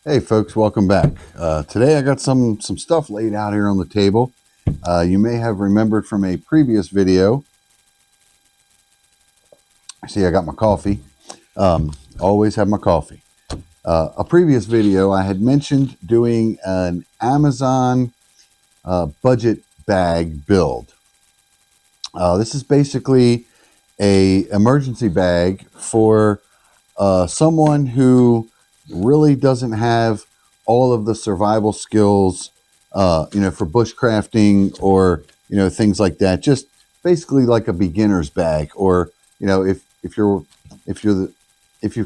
Hey folks, welcome back. Today I got some stuff laid out here on the table. You may have remembered from a previous video. See, I got my coffee. Always have my coffee. A previous video I had mentioned doing an Amazon budget bag build. This is basically a emergency bag for someone who really doesn't have all of the survival skills, for bushcrafting or, things like that. Just basically like a beginner's bag, or, if you've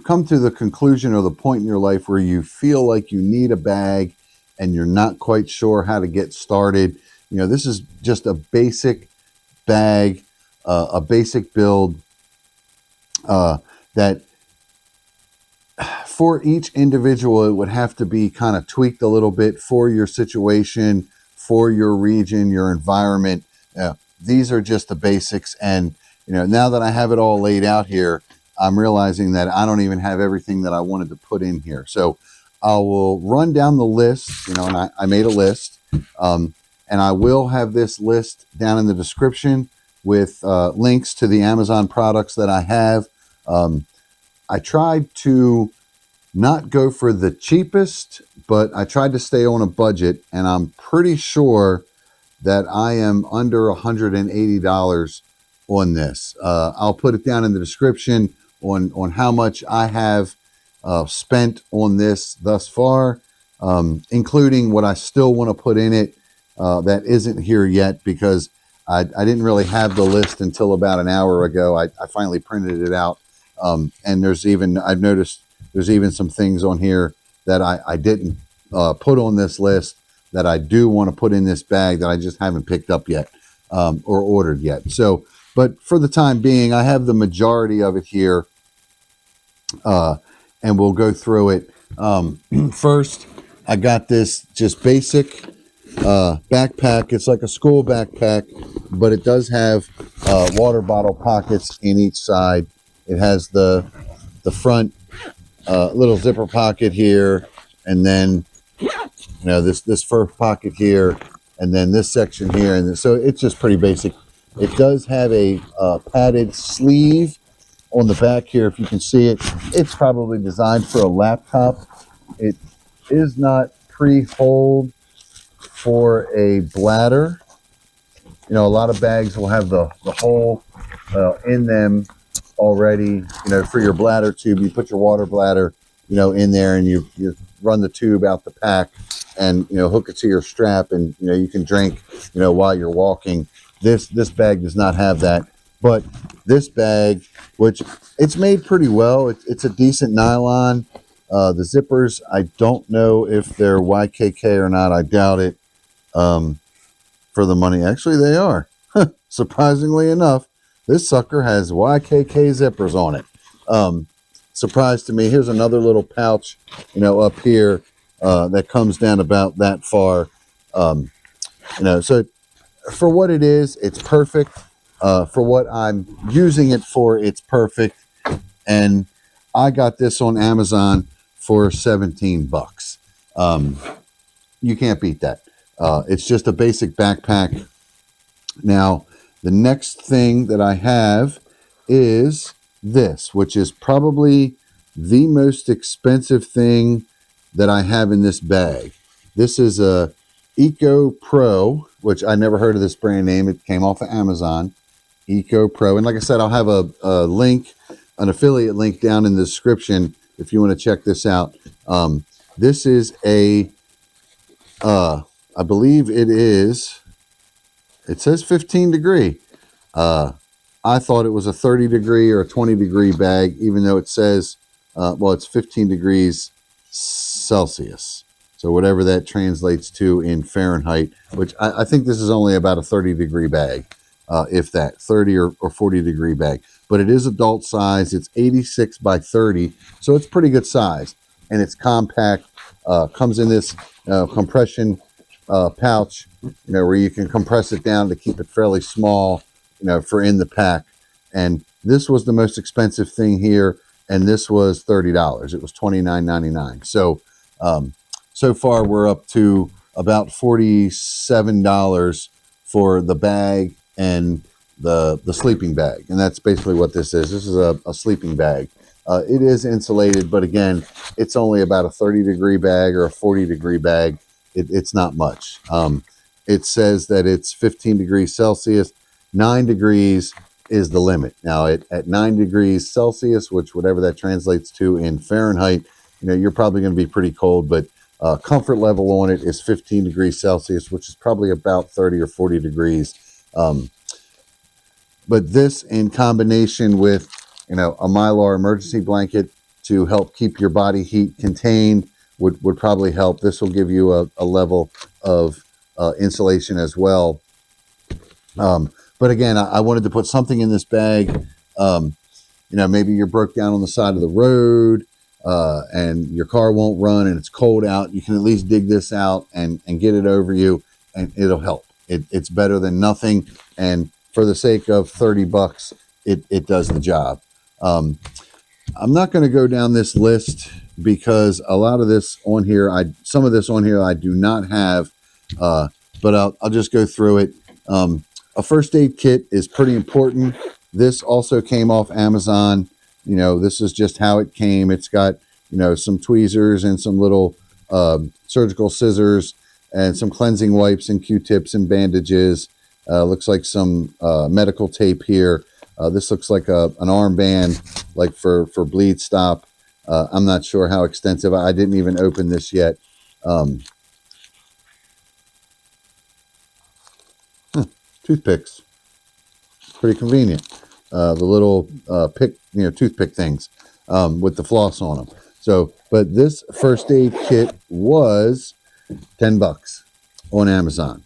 come to the conclusion or the point in your life where you feel like you need a bag and you're not quite sure how to get started, this is just a basic bag, a basic build that for each individual, it would have to be kind of tweaked a little bit for your situation, for your region, your environment. These are just the basics. And, now that I have it all laid out here, I'm realizing that I don't even have everything that I wanted to put in here. So I will run down the list, and I made a list. And I will have this list down in the description with links to the Amazon products that I have. I tried to not go for the cheapest, but I tried to stay on a budget, and I'm pretty sure that I am under $180 on this. I'll put it down in the description on how much I have spent on this thus far, including what I still want to put in it that isn't here yet, because I didn't really have the list until about an hour ago. I finally printed it out. And I've noticed there's even some things on here that I didn't put on this list that I do want to put in this bag that I just haven't picked up yet or ordered yet. So, but for the time being, I have the majority of it here, and we'll go through it. First, I got this just basic backpack. It's like a school backpack, but it does have water bottle pockets in each side. It has the front little zipper pocket here, and then this fur pocket here, and then this section here, and so it's just pretty basic. It does have a padded sleeve on the back here, if you can see it. It's probably designed for a laptop. It is not pre-holed for a bladder. A lot of bags will have the hole in them already, for your bladder tube. You put your water bladder, in there, and you run the tube out the pack and, hook it to your strap, and, you can drink, while you're walking. This bag does not have that, but this bag, which it's made pretty well, it's a decent nylon. The zippers, I don't know if they're YKK or not. I doubt it. For the money, actually they are. Surprisingly enough, this sucker has YKK zippers on it. Surprise to me. Here's another little pouch, up here that comes down about that far. So for what it is, it's perfect. For what I'm using it for, it's perfect. And I got this on Amazon for $17. You can't beat that. It's just a basic backpack. Now, the next thing that I have is this, which is probably the most expensive thing that I have in this bag. This is a Eco Pro, which I never heard of this brand name. It came off of Amazon, Eco Pro. And like I said, I'll have a link, an affiliate link down in the description if you want to check this out. This is a, I believe it says 15 degree. I thought it was a 30 degree or a 20 degree bag, even though it says, it's 15 degrees Celsius. So whatever that translates to in Fahrenheit, which I think this is only about a 30 degree bag, if that, 30 or 40 degree bag. But it is adult size. It's 86 by 30. So it's pretty good size. And it's compact. Comes in this compression pouch, where you can compress it down to keep it fairly small, for in the pack. And this was the most expensive thing here, and this was $30. It was $29.99. So So far, we're up to about $47 for the bag and the sleeping bag, and that's basically what this is. This is a sleeping bag. It is insulated, but again, it's only about a 30-degree bag or a 40-degree bag. It's not much. It says that it's 15 degrees Celsius. 9 degrees is the limit. Now, at 9 degrees Celsius, which whatever that translates to in Fahrenheit, you're probably going to be pretty cold, but comfort level on it is 15 degrees Celsius, which is probably about 30 or 40 degrees. But this, in combination with, a Mylar emergency blanket to help keep your body heat contained, would probably help. This will give you a level of insulation as well. But again, I wanted to put something in this bag. Maybe you're broke down on the side of the road and your car won't run and it's cold out. You can at least dig this out and get it over you, and it'll help. It's better than nothing. And for the sake of $30, it does the job. I'm not going to go down this list because a lot of this on here, some of this on here I do not have, but I'll just go through it. A first aid kit is pretty important. This also came off Amazon. This is just how it came. It's got, some tweezers and some little surgical scissors and some cleansing wipes and Q-tips and bandages. Looks like some medical tape here. This looks like an armband, like for bleed stop. I'm not sure how extensive. I didn't even open this yet. Toothpicks, pretty convenient. The little toothpick things with the floss on them. So, but this first aid kit was $10 on Amazon.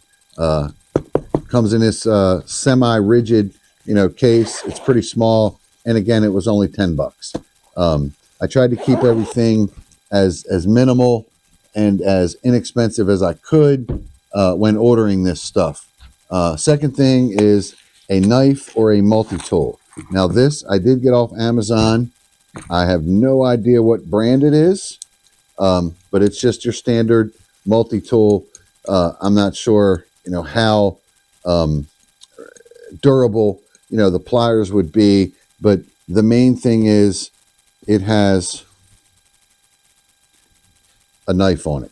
Comes in this semi-rigid, case. It's pretty small, and again, it was only $10. I tried to keep everything as minimal and as inexpensive as I could when ordering this stuff. Second thing is a knife or a multi-tool. Now this I did get off Amazon. I have no idea what brand it is, but it's just your standard multi-tool. I'm not sure, how durable, the pliers would be, but the main thing is it has a knife on it,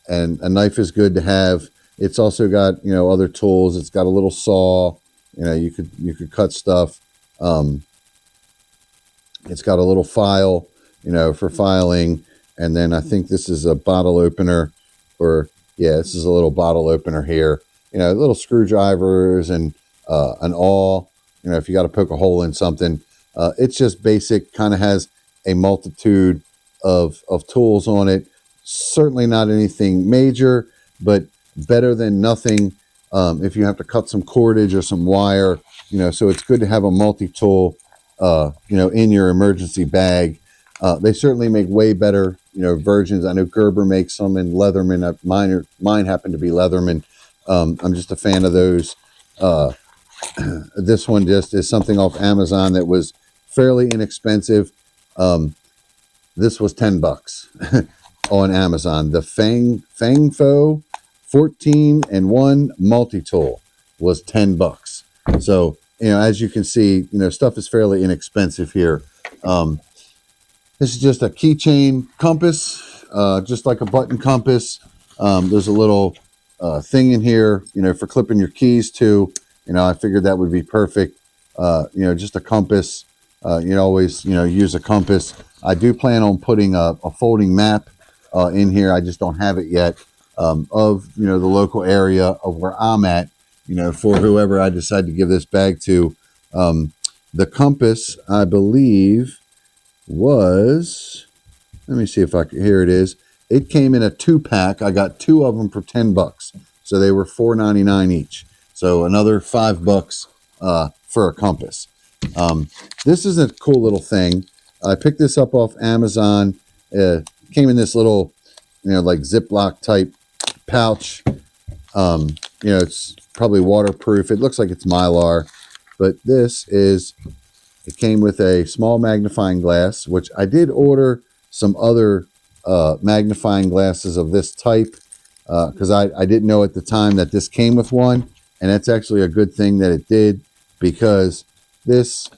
and a knife is good to have. It's also got, other tools. It's got a little saw, you could cut stuff. It's got a little file, for filing. And then I think this is a bottle opener, this is a little bottle opener here, little screwdrivers and an awl, if you got to poke a hole in something. It's just basic, kind of has a multitude of tools on it. Certainly not anything major, but better than nothing if you have to cut some cordage or some wire, so it's good to have a multi-tool, in your emergency bag. They certainly make way better, versions. I know Gerber makes some in Leatherman. Mine happen to be Leatherman. I'm just a fan of those. This one just is something off Amazon that was fairly inexpensive. This was $10 on Amazon. The Fangfo 14-in-1 multi-tool was $10. So, as you can see, stuff is fairly inexpensive here. This is just a keychain compass, just like a button compass. There's a little thing in here, for clipping your keys to. I figured that would be perfect. Just a compass. You always, use a compass. I do plan on putting a folding map in here. I just don't have it yet. Of the local area of where I'm at, for whoever I decide to give this bag to. The compass, I believe, was, let me see if I can, here it is. It came in a 2-pack. I got 2 of them for $10, so they were $4.99 each. So another $5 for a compass. This is a cool little thing. I picked this up off Amazon. Came in this little, like Ziploc type pouch. It's probably waterproof. It looks like it's Mylar, but it came with a small magnifying glass, which I did order some other magnifying glasses of this type, because I didn't know at the time that this came with one, and that's actually a good thing that it did, because this,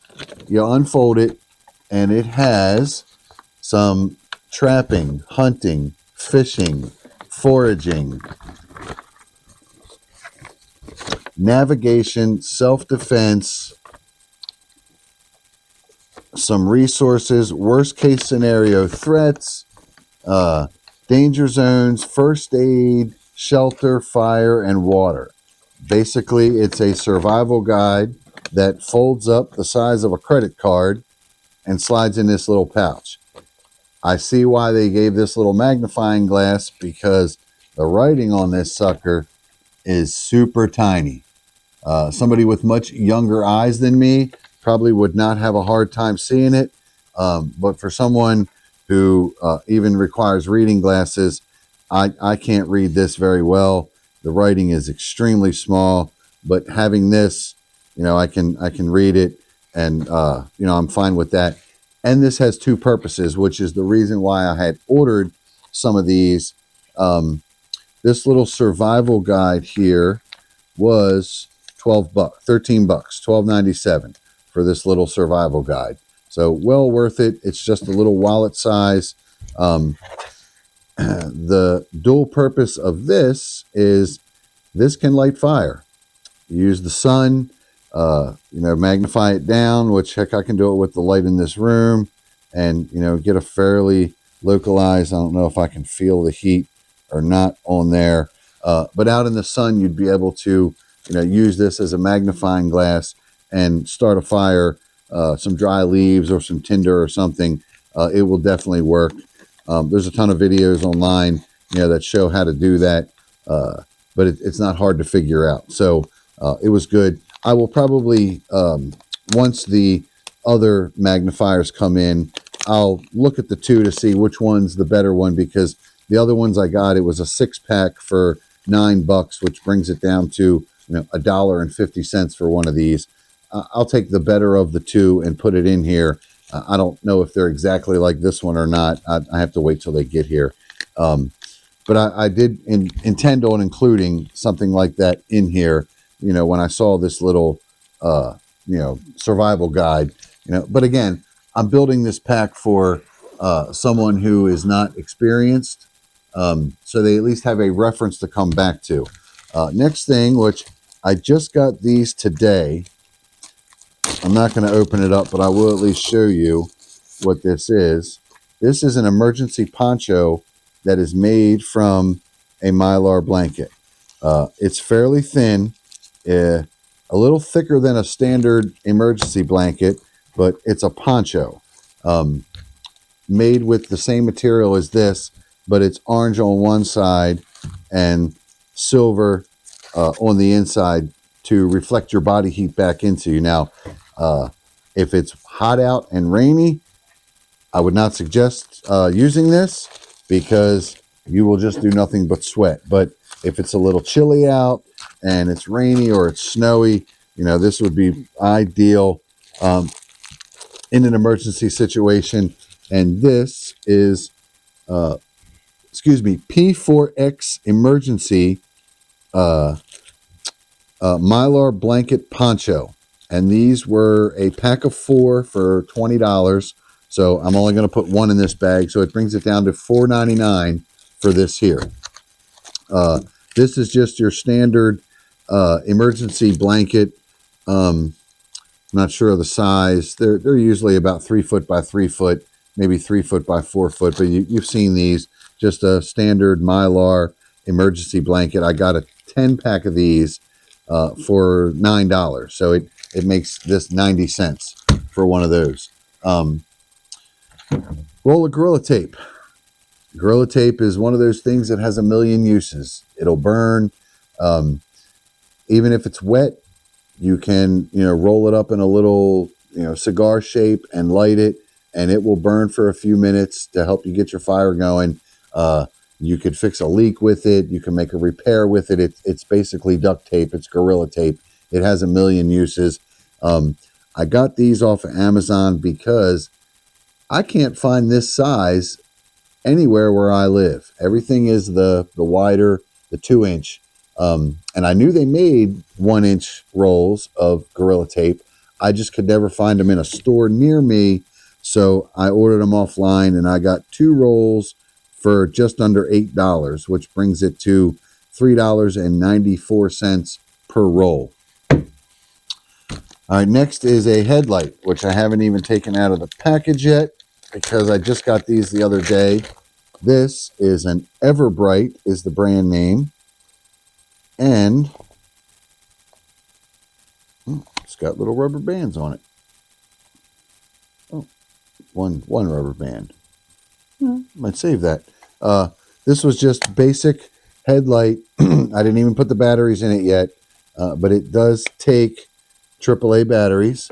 you unfold it and it has some trapping, hunting, fishing, foraging, navigation, self-defense, some resources, worst case scenario threats, danger zones, first aid, shelter, fire, and water. Basically, it's a survival guide that folds up the size of a credit card and slides in this little pouch. I see why they gave this little magnifying glass, because the writing on this sucker is super tiny. Somebody with much younger eyes than me probably would not have a hard time seeing it. But for someone who even requires reading glasses, I can't read this very well. The writing is extremely small, but having this, I can read it, and I'm fine with that. And this has two purposes, which is the reason why I had ordered some of these. This little survival guide here was $13, $12.97 for this little survival guide. So well worth it. It's just a little wallet size. The dual purpose of this is this can light fire. You use the sun, magnify it down, which heck, I can do it with the light in this room, and, get a fairly localized, I don't know if I can feel the heat or not on there, but out in the sun, you'd be able to, use this as a magnifying glass and start a fire, some dry leaves or some tinder or something. It will definitely work. There's a ton of videos online, that show how to do that, but it's not hard to figure out. So it was good. I will probably, once the other magnifiers come in, I'll look at the two to see which one's the better one, because the other ones I got, it was a 6-pack for $9, which brings it down to $1.50 for one of these. I'll take the better of the two and put it in here. I don't know if they're exactly like this one or not. I have to wait till they get here. But I did intend on including something like that in here, when I saw this little, survival guide, but again, I'm building this pack for someone who is not experienced, so they at least have a reference to come back to. Next thing, which I just got these today. I'm not going to open it up, but I will at least show you what this is. This is an emergency poncho that is made from a Mylar blanket. It's fairly thin, a little thicker than a standard emergency blanket, but it's a poncho made with the same material as this, but it's orange on one side and silver on the inside to reflect your body heat back into you. Now, if it's hot out and rainy, I would not suggest using this, because you will just do nothing but sweat. But if it's a little chilly out and it's rainy or it's snowy, this would be ideal in an emergency situation. And this is, P4X emergency Mylar blanket poncho. And these were a pack of 4 for $20. So I'm only going to put one in this bag. So it brings it down to $4.99 for this here. This is just your standard emergency blanket. I'm not sure of the size. They're usually about 3 foot by 3 foot, maybe 3 foot by 4 foot. But you've seen these, just a standard Mylar emergency blanket. I got a 10-pack of these for $9. So it makes this 90 cents for one of those. Roll of Gorilla Tape. Gorilla Tape is one of those things that has a million uses. It'll burn. Even if it's wet, you can, roll it up in a little, cigar shape and light it, and it will burn for a few minutes to help you get your fire going. You could fix a leak with it. You can make a repair with it. It's basically duct tape. It's Gorilla Tape. It has a million uses. I got these off of Amazon because I can't find this size anywhere where I live. Everything is the wider, the 2-inch. And I knew they made 1-inch rolls of Gorilla Tape. I just could never find them in a store near me. So I ordered them offline, and I got 2 rolls for just under $8, which brings it to $3.94 per roll. All right, next is a headlight, which I haven't even taken out of the package yet because I just got these the other day. This is an Everbright, is the brand name, and it's got little rubber bands on it. Oh, one rubber band. Might save that. This was just basic headlight. I didn't even put the batteries in it yet, but it does take AAA batteries.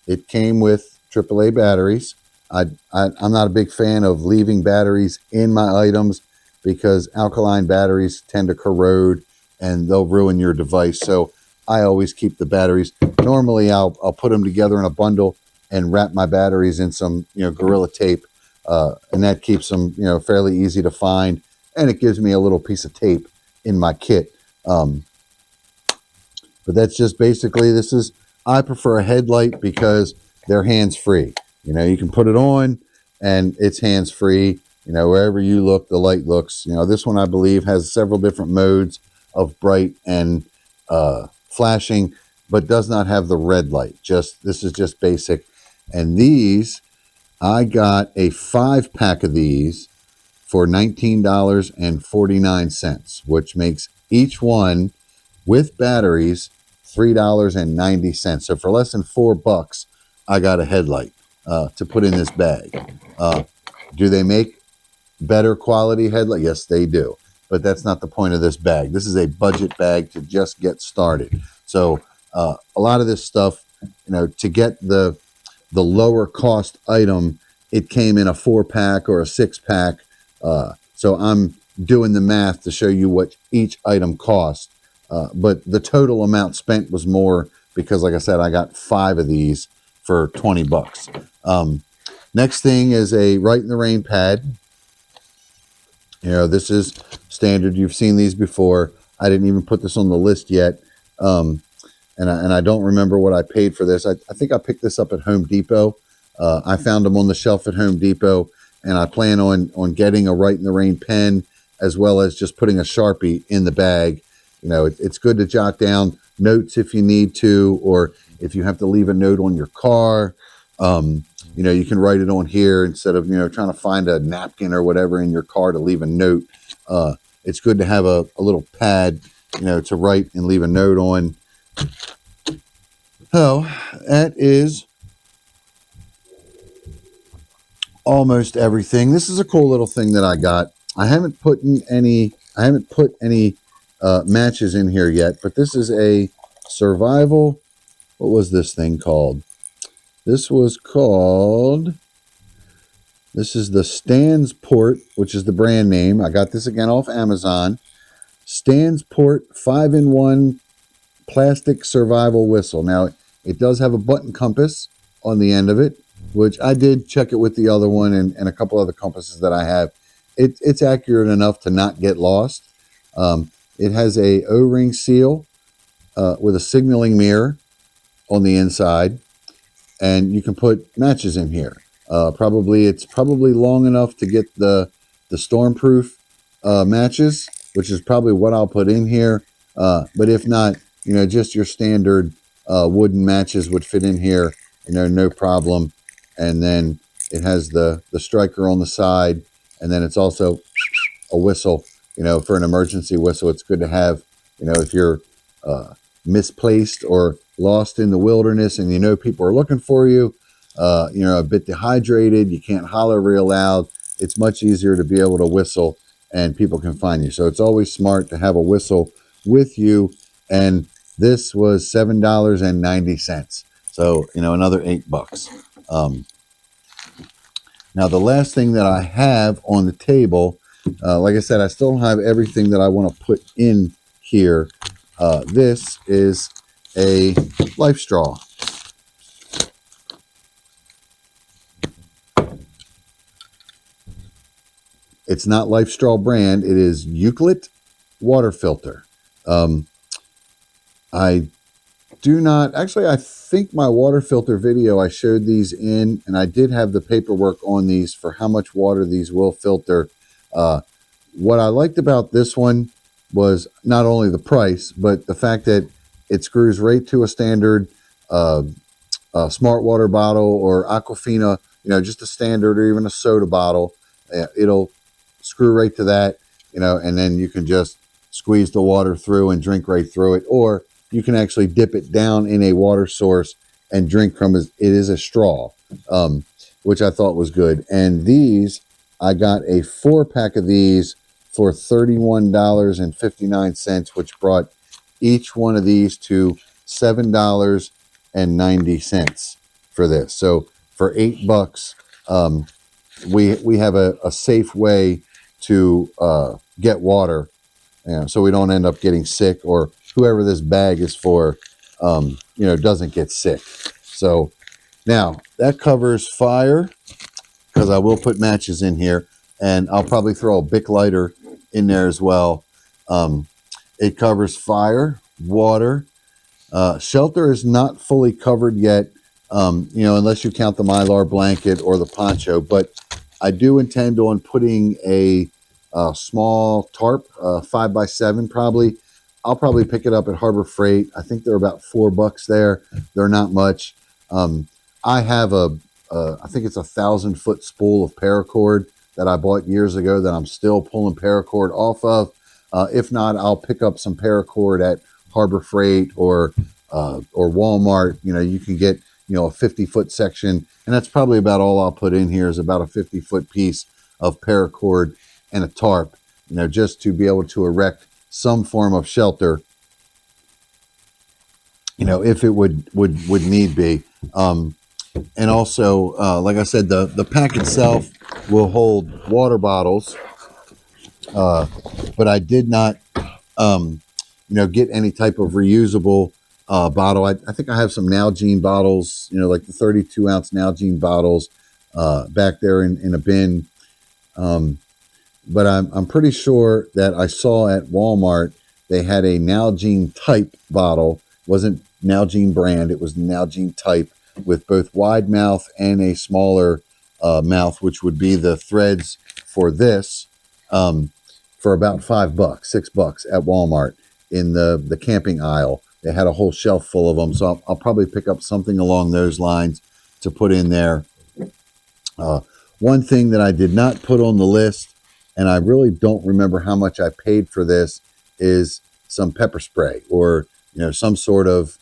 It came with AAA batteries. I'm not a big fan of leaving batteries in my items because alkaline batteries tend to corrode and they'll ruin your device. So I always keep the batteries. Normally I'll put them together in a bundle and wrap my batteries in some Gorilla Tape, and that keeps them fairly easy to find, and it gives me a little piece of tape in my kit. But that's just basically, I prefer a headlight because they're hands-free. You can put it on and it's hands-free. Wherever you look, the light looks. This one I believe has several different modes of bright and flashing, but does not have the red light. This is just basic. And these, I got a 5-pack of these for $19.49, which makes each one with batteries $3.90. So for less than $4, I got a headlight to put in this bag. Do they make better quality headlight? Yes, they do. But that's not the point of this bag. This is a budget bag to just get started. So a lot of this stuff, to get the lower cost item, it came in a 4-pack or a 6-pack. So I'm doing the math to show you what each item cost. But the total amount spent was more because, like I said, I got 5 of these for $20. Next thing is a Right in the Rain pad. This is standard. You've seen these before. I didn't even put this on the list yet. And I don't remember what I paid for this. I think I picked this up at Home Depot. I found them on the shelf at Home Depot, and I plan on getting a Right in the Rain pen, as well as just putting a Sharpie in the bag. It's good to jot down notes if you need to, or if you have to leave a note on your car. You can write it on here instead of, trying to find a napkin or whatever in your car to leave a note. It's good to have a little pad, to write and leave a note on. So that is almost everything. This is a cool little thing that I got. I haven't put any matches in here yet, but this is a survival. What was this thing called? This is the Stansport, which is the brand name. I got this again off Amazon. Stansport 5-in-1 plastic survival whistle. Now, it does have a button compass on the end of it, which I did check it with the other one and a couple other compasses that I have. It's accurate enough to not get lost. It has a O-ring seal with a signaling mirror on the inside, and you can put matches in here. It's probably long enough to get the stormproof matches, which is probably what I'll put in here. But if not, just your standard wooden matches would fit in here, no problem. And then it has the striker on the side, and then it's also a whistle, for an emergency whistle. It's good to have, if you're misplaced or lost in the wilderness and people are looking for you, a bit dehydrated, you can't holler real loud. It's much easier to be able to whistle and people can find you. So it's always smart to have a whistle with you. And this was $7.90. So, another $8. Now, the last thing that I have on the table, like I said, I still have everything that I want to put in here. This is a life straw. It's not Life Straw brand. It is Euclid water filter. I do not, actually, I think my water filter video, I showed these in, and I did have the paperwork on these for how much water these will filter. What I liked about this one was not only the price, but the fact that it screws right to a standard smart water bottle or Aquafina, just a standard or even a soda bottle. It'll screw right to that, and then you can just squeeze the water through and drink right through it. Or you can actually dip it down in a water source and drink from it. It is a straw, which I thought was good. And these, I got a 4-pack of these for $31.59, which brought each one of these to $7.90 for this. So for $8, we have a safe way to get water, so we don't end up getting sick, or whoever this bag is for, doesn't get sick. So now that covers fire, because I will put matches in here, and I'll probably throw a Bic lighter in there as well. It covers fire, water. Shelter is not fully covered yet, unless you count the Mylar blanket or the poncho, but I do intend on putting a small tarp, 5x7 probably. I'll probably pick it up at Harbor Freight. I think they're about $4 there. They're not much. I have I think it's a 1,000-foot spool of paracord that I bought years ago that I'm still pulling paracord off of. If not, I'll pick up some paracord at Harbor Freight or Walmart. You can get, a 50-foot section, and that's probably about all I'll put in here is about a 50-foot piece of paracord and a tarp, just to be able to erect some form of shelter, if it would need be. And also, like I said, the pack itself will hold water bottles, but I did not, get any type of reusable bottle. I think I have some Nalgene bottles, like the 32-ounce Nalgene bottles back there in a bin. But I'm pretty sure that I saw at Walmart they had a Nalgene type bottle. It wasn't Nalgene brand, it was Nalgene type, with both wide mouth and a smaller mouth, which would be the threads for this, for about $5, $6 at Walmart in the camping aisle. They had a whole shelf full of them, so I'll probably pick up something along those lines to put in there. One thing that I did not put on the list, and I really don't remember how much I paid for this, is some pepper spray or some sort of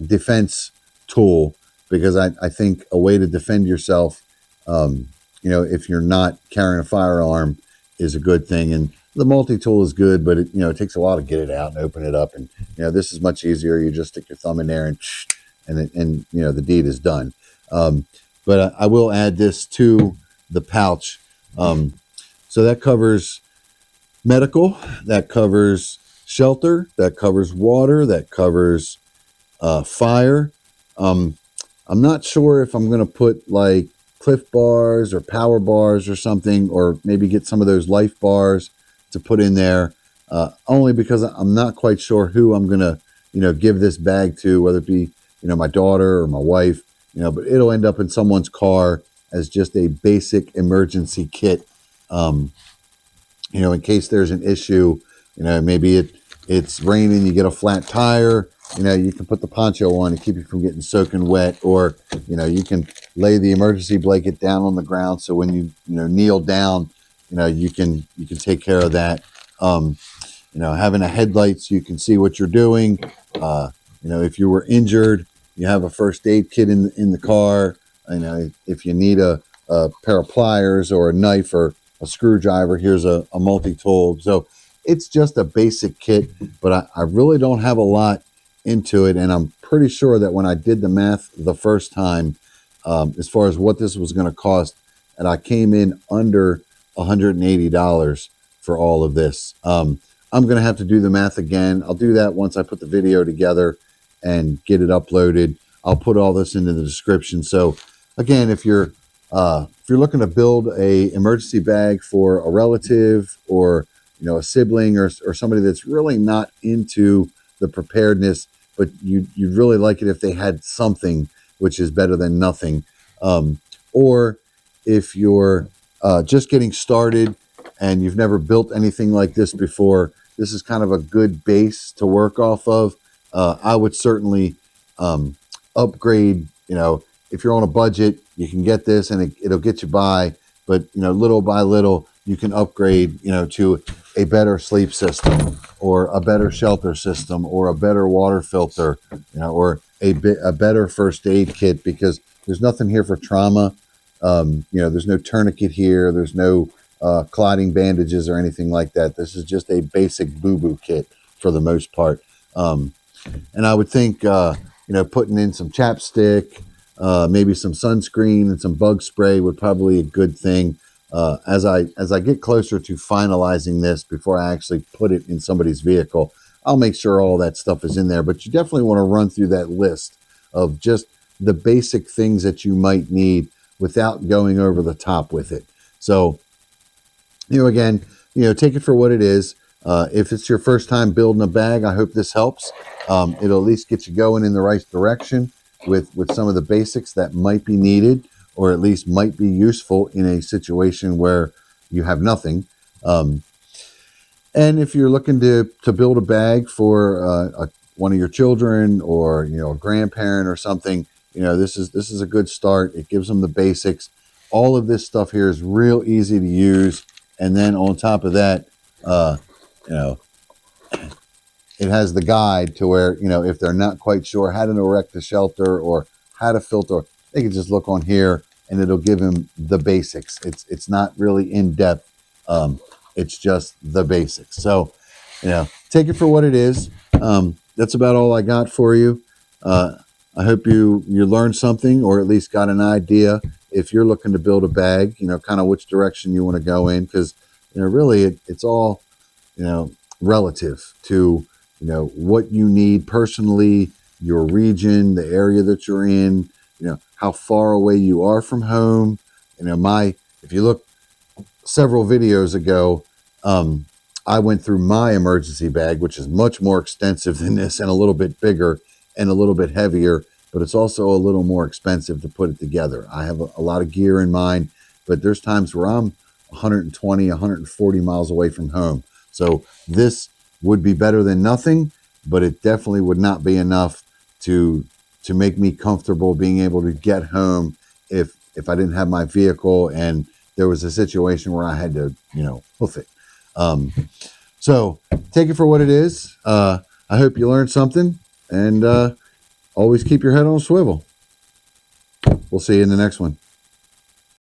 defense tool, because I think a way to defend yourself, if you're not carrying a firearm, is a good thing. And the multi-tool is good, but it takes a while to get it out and open it up. And this is much easier. You just stick your thumb in there and the deed is done. But I will add this to the pouch. So that covers medical, that covers shelter, that covers water, that covers fire. I'm not sure if I'm going to put like Cliff Bars or Power Bars or something, or maybe get some of those Life Bars to put in there, only because I'm not quite sure who I'm going to, give this bag to, whether it be, my daughter or my wife, but it'll end up in someone's car as just a basic emergency kit, in case there's an issue. Maybe it's raining, you get a flat tire, you can put the poncho on and keep you from getting soaking wet, or, you can lay the emergency blanket down on the ground, so when you, kneel down, you can take care of that. Having a headlight so you can see what you're doing. If you were injured, you have a first aid kit in the car. If you need a pair of pliers or a knife or a screwdriver, here's a multi-tool. So it's just a basic kit, but I really don't have a lot into it. And I'm pretty sure that when I did the math the first time, as far as what this was going to cost, and I came in under $180 for all of this. I'm going to have to do the math again. I'll do that once I put the video together and get it uploaded. I'll put all this into the description. So again, if you're If you're looking to build a emergency bag for a relative or a sibling or somebody that's really not into the preparedness, but you'd really like it if they had something, which is better than nothing. Or if you're just getting started and you've never built anything like this before, this is kind of a good base to work off of. I would certainly upgrade. If you're on a budget, you can get this and it'll get you by. But little by little, you can upgrade to a better sleep system or a better shelter system or a better water filter, or a better first aid kit, because there's nothing here for trauma. There's no tourniquet here. There's no clotting bandages or anything like that. This is just a basic boo-boo kit for the most part. And I would think, putting in some chapstick, maybe some sunscreen and some bug spray would probably be a good thing. As I get closer to finalizing this before I actually put it in somebody's vehicle, I'll make sure all that stuff is in there. But you definitely want to run through that list of just the basic things that you might need without going over the top with it. So, again, take it for what it is. If it's your first time building a bag, I hope this helps. It'll at least get you going in the right direction with some of the basics that might be needed, or at least might be useful in a situation where you have nothing. And if you're looking to build a bag for one of your children or a grandparent or something, this is a good start. It gives them the basics. All of this stuff here is real easy to use, and then on top of that, it has the guide to where if they're not quite sure how to erect a shelter or how to filter, they can just look on here and it'll give them the basics. It's not really in depth. It's just the basics. So, take it for what it is. That's about all I got for you. I hope you learned something, or at least got an idea if you're looking to build a bag, kind of which direction you want to go in, because, really it's all, relative to, what you need personally, your region, the area that you're in, how far away you are from home. If you look several videos ago, I went through my emergency bag, which is much more extensive than this and a little bit bigger and a little bit heavier, but it's also a little more expensive to put it together. I have a lot of gear in mind, but there's times where I'm 120, 140 miles away from home. So this would be better than nothing, but it definitely would not be enough to make me comfortable being able to get home if I didn't have my vehicle and there was a situation where I had to, hoof it. So take it for what it is. I hope you learned something, and always keep your head on a swivel. We'll see you in the next one.